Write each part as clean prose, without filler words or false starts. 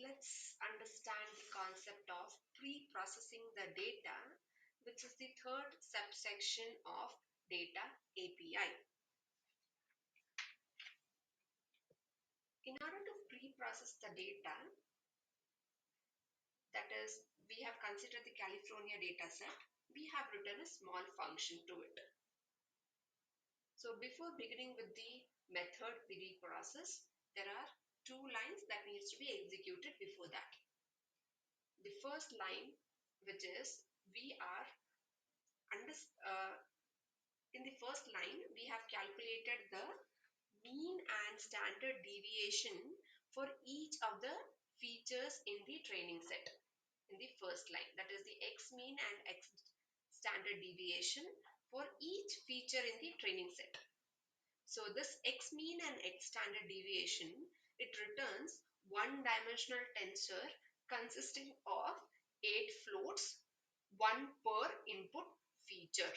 Let's understand the concept of pre-processing the data, which is the third subsection of data API. In order to pre-process the data, that is, we have considered the California data set, we have written a small function to it. So before beginning with the method pre-process, there are two lines that needs to be executed before that. The first line, which is we are in the first line, we have calculated the mean and standard deviation for each of the features in the training set. In the first line, that is the x mean and x standard deviation for each feature in the training set. So this x mean and x standard deviation, it returns one-dimensional tensor consisting of 8 floats, one per input feature.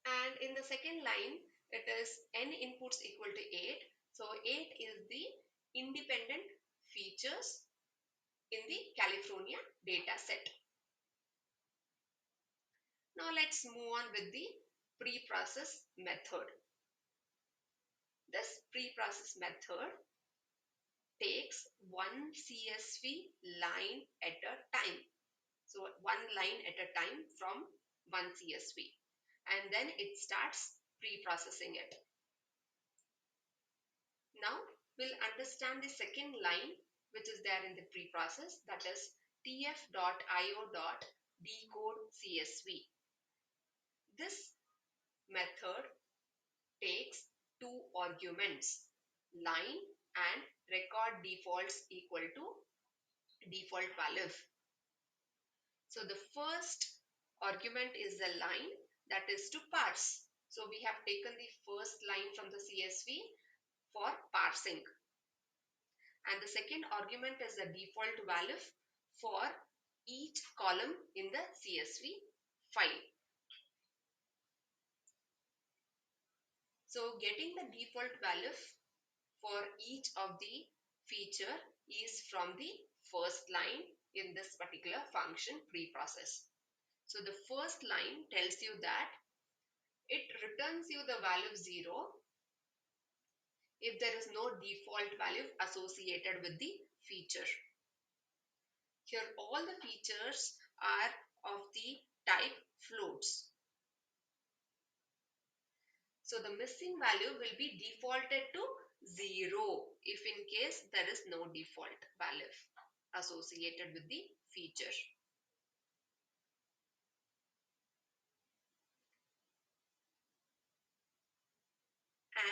And in the second line, it is n inputs equal to 8. So 8 is the independent features in the California data set. Now let's move on with the pre-process method. This pre-process method takes one CSV line at a time. So one line at a time from one CSV. And then it starts pre-processing it. Now we'll understand the second line which is there in the pre-process, that is tf.io.decode CSV. This method takes two arguments, line and record defaults equal to default value. So the first argument is the line that is to parse. So we have taken the first line from the CSV for parsing. And the second argument is the default value for each column in the CSV file. So getting the default value for each of the feature is from the first line in this particular function preprocess. So the first line tells you that it returns you the value 0 if there is no default value associated with the feature. Here all the features are of the type floats. So the missing value will be defaulted to 0 if in case there is no default value associated with the feature.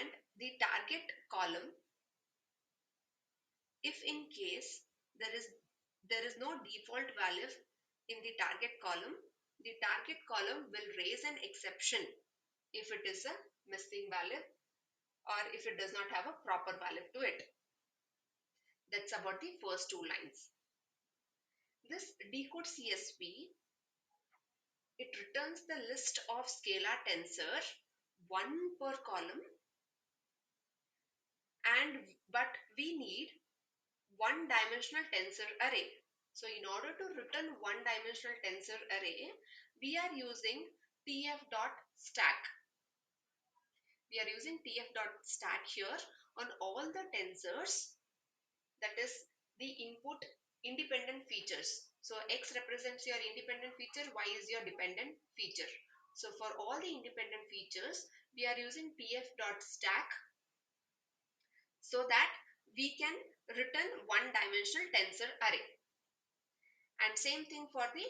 And the target column, if in case there is no default value in the target column will raise an exception if it is a missing value or if it does not have a proper value to it. That's about the first two lines. This decode CSV, it returns the list of scalar tensor, one per column, but we need one-dimensional tensor array. So in order to return one-dimensional tensor array, we are using tf.stack. We are using tf.stack here on all the tensors, that is the input independent features. So x represents your independent feature, y is your dependent feature. So for all the independent features, we are using tf.stack so that we can return one-dimensional tensor array. And same thing for the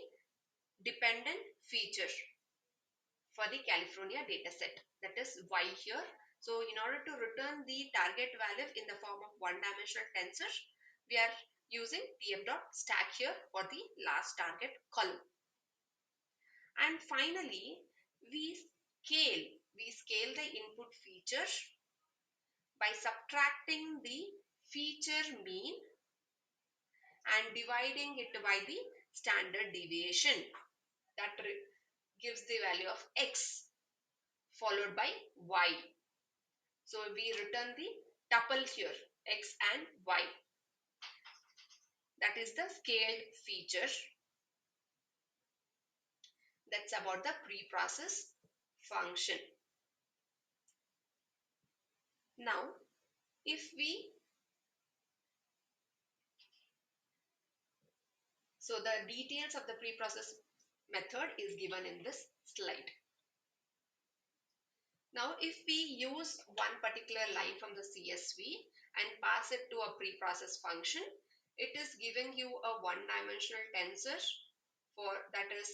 dependent feature for the California dataset, that is y here. So in order to return the target value in the form of one-dimensional tensor, we are using tf.stack here for the last target column. And finally, we scale the input feature by subtracting the feature mean and dividing it by the standard deviation. That gives the value of x followed by y. So we return the tuple here, x and y. That is the scaled feature. That's about the preprocess function. Now, if we, so the details of the preprocess method is given in this slide. Now, if we use one particular line from the CSV and pass it to a preprocess function, it is giving you a one-dimensional tensor for that is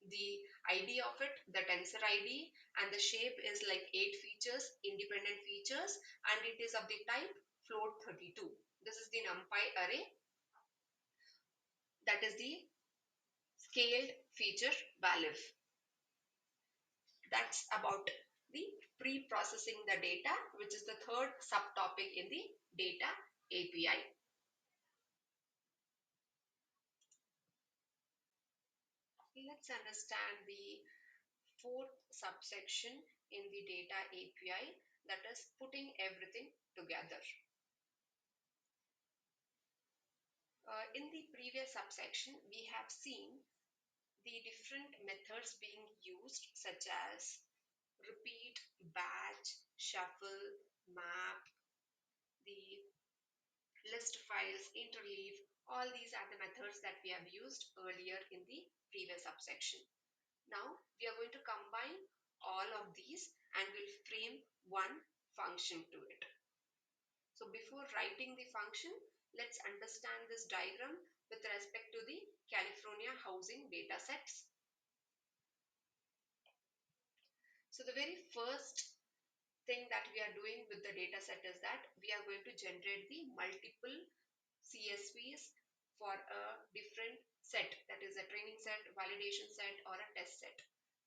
the ID of it, the tensor ID, and the shape is like 8 features, independent features, and it is of the type float 32. This is the NumPy array. That is the scaled feature value. That's about the pre-processing the data, which is the third subtopic in the data API. Let's understand the fourth subsection in the data API, that is putting everything together. In the previous subsection, we have seen the different methods being used, such as repeat, batch, shuffle, map, the list files, interleave. All these are the methods that we have used earlier in the previous subsection. Now we are going to combine all of these and will frame one function to it. So before writing the function, let's understand this diagram with respect to the California housing data sets. So the very first thing that we are doing with the data set is that we are going to generate the multiple CSVs for a different set, that is a training set, validation set, or a test set.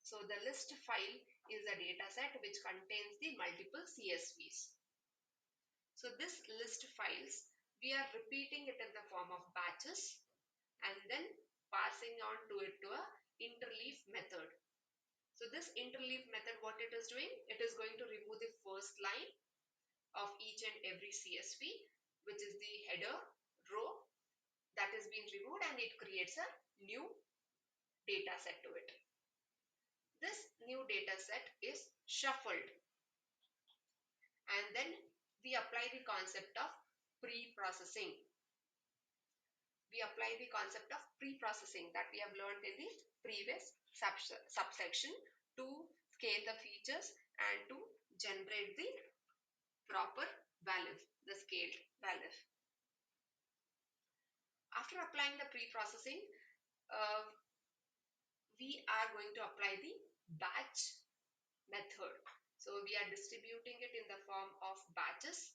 So the list file is a data set which contains the multiple CSVs. So this list files, we are repeating it in the form of batches and then passing on to it to a interleave method. So this interleave method, what it is doing, it is going to remove the first line of each and every CSV, which is the header row that is being removed, and it creates a new data set to it. This new data set is shuffled, and then we apply the concept of pre-processing. We apply the concept of pre-processing that we have learned in the previous subsection to scale the features and to generate the proper value, the scaled value. After applying the pre-processing, uh, we are going to apply the batch method. So we are distributing it in the form of batches,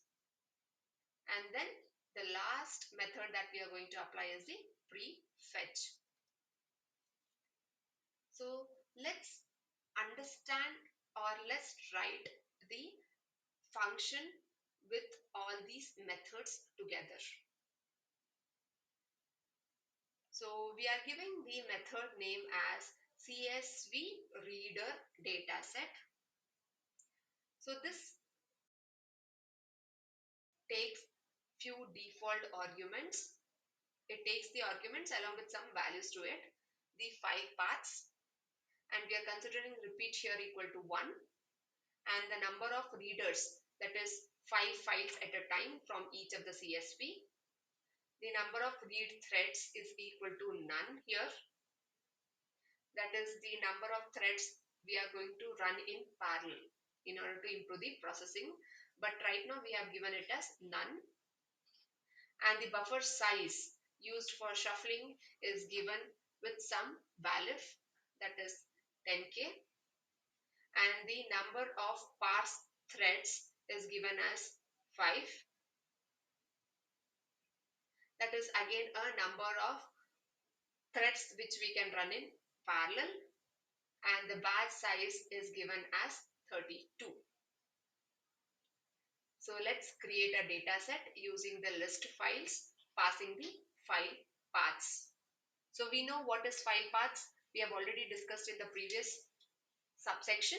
and then the last method that we are going to apply is the prefetch. So let's understand, or let's write the function with all these methods together. So we are giving the method name as CSV reader dataset. So this takes few default arguments. It takes the arguments along with some values to it, the 5 paths, and we are considering repeat here equal to 1, and the number of readers, that is 5 files at a time from each of the CSV. The number of read threads is equal to none here. That is the number of threads we are going to run in parallel in order to improve the processing. But right now we have given it as none. And the buffer size used for shuffling is given with some value, that is 10k, and the number of parse threads is given as 5. That is again a number of threads which we can run in parallel, and the batch size is given as 32. So let's create a data set using the list files, passing the file paths. So we know what is file paths. We have already discussed in the previous subsection.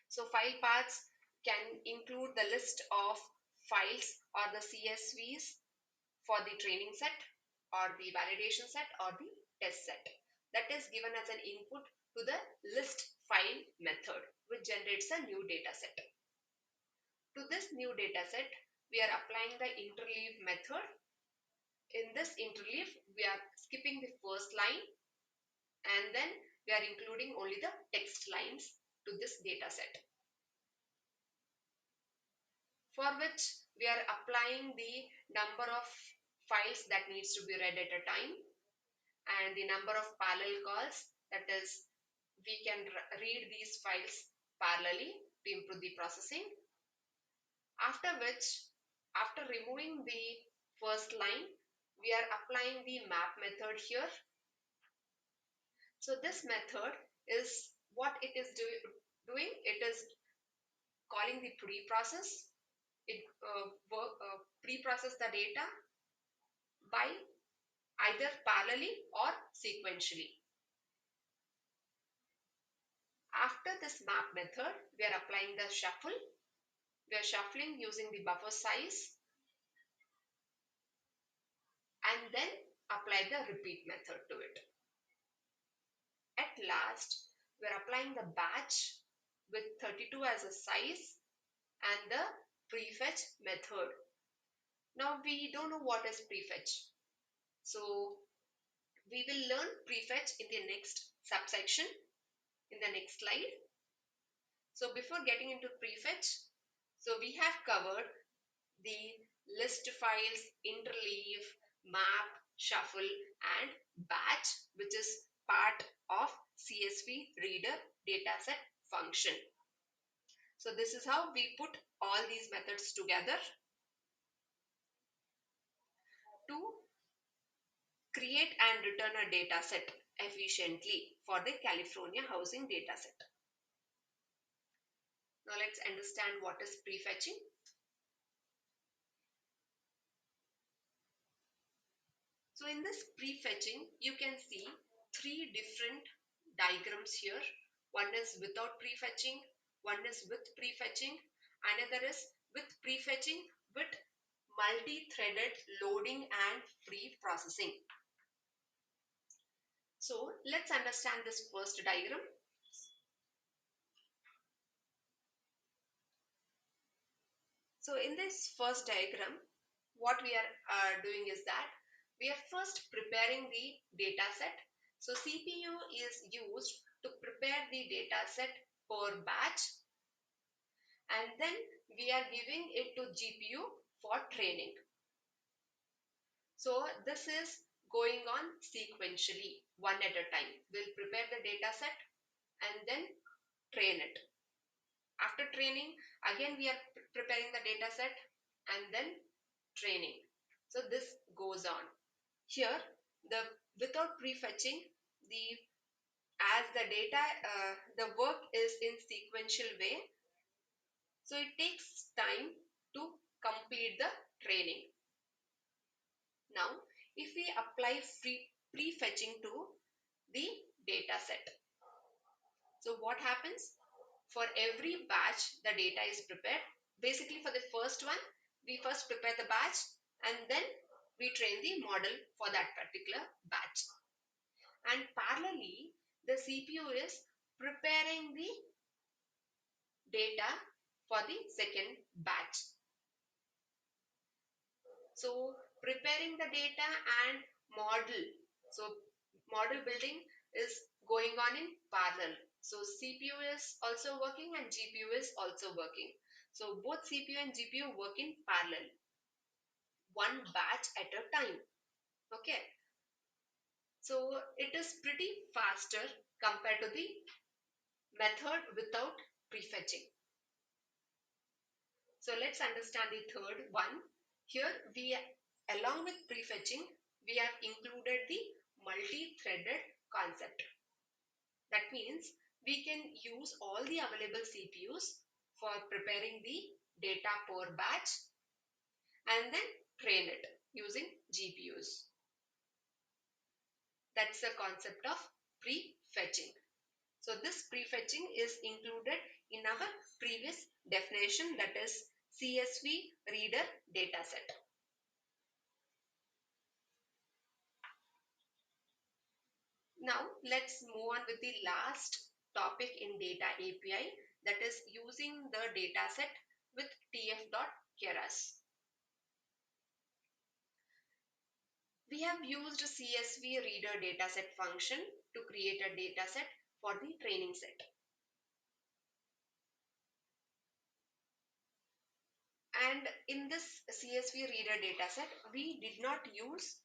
So file paths can include the list of files or the CSVs for the training set or the validation set or the test set that is given as an input to the list file method, which generates a new data set. To this new data set, we are applying the interleave method. In this interleave, we are skipping the first line and then we are including only the text lines to this data set, for which we are applying the number of files that needs to be read at a time and the number of parallel calls, that is we can read these files parallelly to improve the processing. After which, after removing the first line, we are applying the map method here. So this method is what it is doing. It is calling the preprocess. It pre-process the data by either parallelly or sequentially. After this map method, we are applying the shuffle. We are shuffling using the buffer size and then apply the repeat method to it. At last, we are applying the batch with 32 as a size and the prefetch method. Now we don't know what is prefetch. So we will learn prefetch in the next subsection in the next slide. So before getting into prefetch, so we have covered the list files, interleave, map, shuffle and batch, which is part of CSV reader dataset function. So this is how we put all these methods together to create and return a dataset efficiently for the California housing dataset. Now let's understand what is prefetching. So in this prefetching, you can see three different diagrams here. One is without prefetching, one is with prefetching, another is with prefetching with multi-threaded loading and pre-processing. So let's understand this first diagram. So in this first diagram, what we are doing is that we are first preparing the data set. So CPU is used to prepare the data set per batch and then we are giving it to GPU for training. So this is going on sequentially, one at a time. We'll prepare the data set and then train it. After training, again we are preparing the data set and then training. So this goes on. Here, without prefetching, as the data, the work is in sequential way. So it takes time to complete the training. Now, if we apply prefetching to the data set, so what happens? For every batch, the data is prepared. Basically, for the first one, we first prepare the batch and then we train the model for that particular batch. And parallelly, the CPU is preparing the data for the second batch. So preparing the data and model. So model building is going on in parallel. So CPU is also working and GPU is also working. So both CPU and GPU work in parallel, one batch at a time. Okay. So it is pretty faster compared to the method without prefetching. So let's understand the third one. Here along with prefetching, we have included the multi-threaded concept. That means we can use all the available CPUs for preparing the data per batch and then train it using GPUs. That's the concept of prefetching. So this prefetching is included in our previous definition, that is CSV reader dataset. Now let's move on with the last topic in data API, that is using the dataset with tf.keras. We have used CSV reader dataset function to create a dataset for the training set. And in this CSV reader dataset, we did not use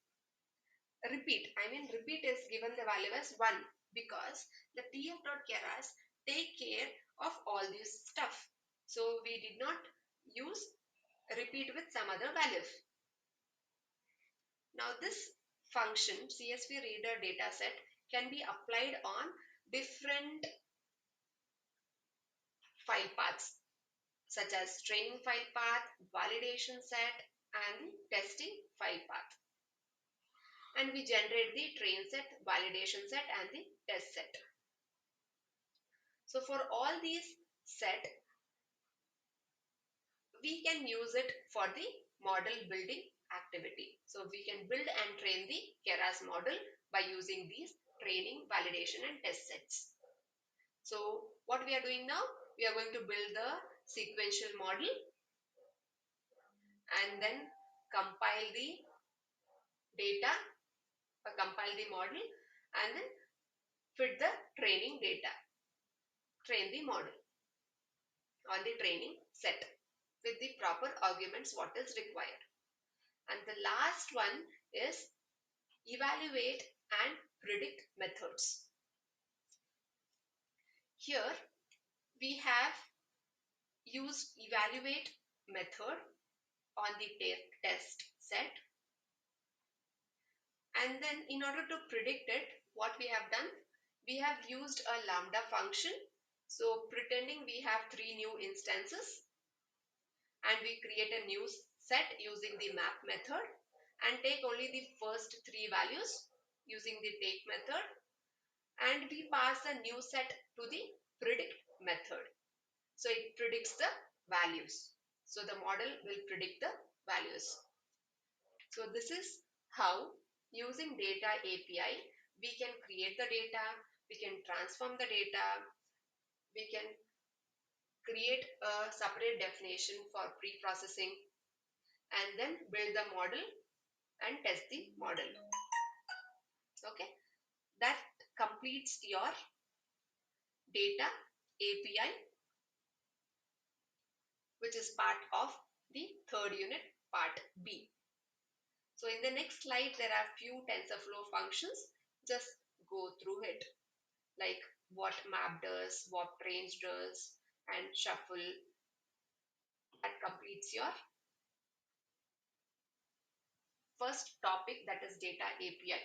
repeat. I mean, repeat is given the value as 1 because the tf.keras take care of all this stuff. So we did not use repeat with some other value. Now this function CSV reader dataset can be applied on different file paths such as training file path, validation set, and testing file path. And we generate the train set, validation set, and the test set. So for all these set, we can use it for the model building activity. So we can build and train the keras model by using these training, validation, and test sets. So what we are doing now, we are going to build the sequential model and then compile the data, compile the model, and then fit the training data, train the model on the training set with the proper arguments what is required. And the last one is evaluate and predict methods. Here we have used evaluate method on the test set, and then in order to predict it, what we have done, we have used a lambda function. So pretending we have 3 new instances, and we create a new set using the map method and take only the first 3 values using the take method, and we pass a new set to the predict method. So it predicts the values. So the model will predict the values. So this is how using data API we can create the data, we can transform the data, we can create a separate definition for pre-processing, and then build the model and test the model. Okay, that completes your data API, which is part of the third unit, part B. So in the next slide, there are few TensorFlow functions. Just go through it, like what map does, what range does, and shuffle. That completes your first topic, that is data API.